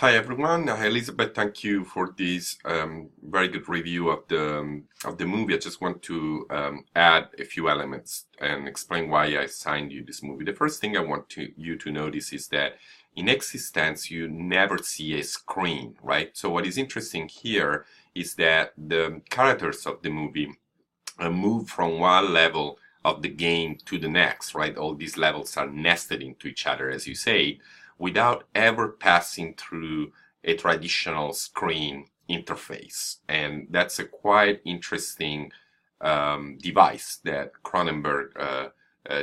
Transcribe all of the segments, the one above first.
Hi everyone. Hi Elizabeth. Thank you for this very good review of the movie. I just want to add a few elements and explain why I assigned you this movie. The first thing I want you to notice is that in eXistenZ you never see a screen, right? So what is interesting here is that the characters of the movie move from one level of the game to the next, right? All these levels are nested into each other, as you say, without ever passing through a traditional screen interface. And that's a quite interesting device that Cronenberg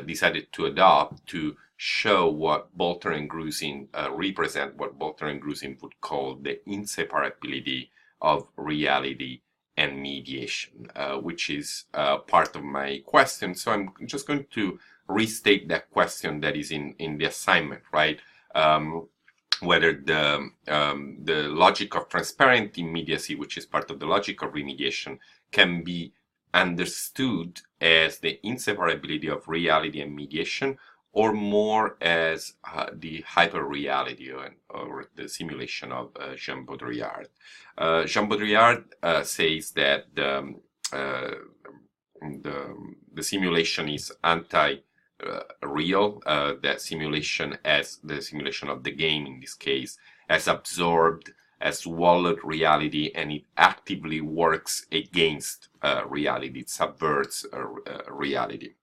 decided to adopt to show what Bolter and Grusin represent, what Bolter and Grusin would call the inseparability of reality and mediation, which is part of my question. So I'm just going to restate that question that is in the assignment, right? Whether the logic of transparent immediacy, which is part of the logic of remediation, can be understood as the inseparability of reality and mediation, or more as the hyperreality or the simulation of Jean Baudrillard. Jean Baudrillard says that the simulation is anti-real, that simulation, as the simulation of the game in this case, has absorbed, has swallowed reality, and it actively works against reality. It subverts reality.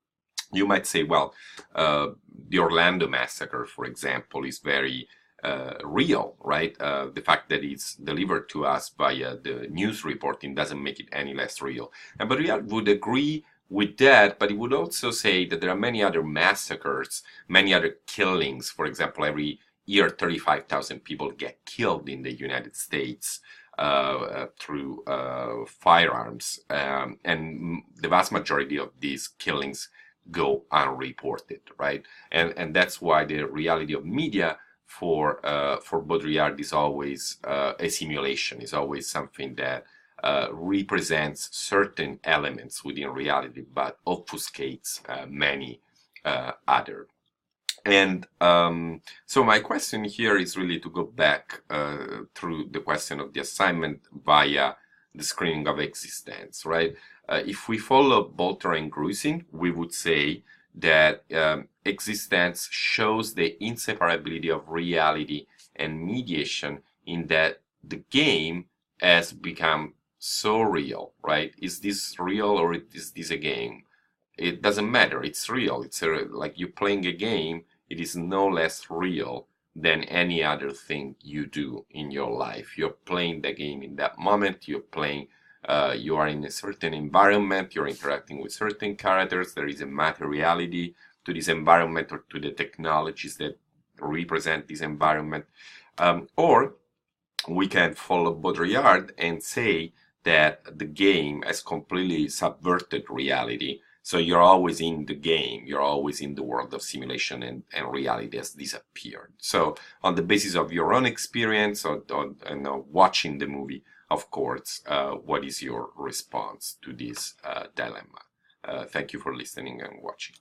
You might say, well, the Orlando massacre, for example, is very real, right? The fact that it's delivered to us via the news reporting doesn't make it any less real. And Baudrillard would agree with that, but he would also say that there are many other massacres, many other killings. For example, every year 35,000 people get killed in the United States through firearms, and the vast majority of these killings go unreported, right? And that's why the reality of media for Baudrillard is always a simulation, is always something that represents certain elements within reality, but obfuscates many other. And so my question here is really to go back through the question of the assignment via the screening of eXistenZ, right? If we follow Bolter and Grusin, we would say that eXistenZ shows the inseparability of reality and mediation, in that the game has become so real, right? Is this real or is this a game? It doesn't matter. It's real. It's like you're playing a game. It is no less real than any other thing you do in your life. You're playing the game in that moment. You're playing. You are in a certain environment. You're interacting with certain characters. There is a materiality to this environment or to the technologies that represent this environment. Or we can follow Baudrillard and say that the game has completely subverted reality. So you're always in the game, you're always in the world of simulation, and reality has disappeared. So on the basis of your own experience and watching the movie, of course, what is your response to this dilemma? Thank you for listening and watching.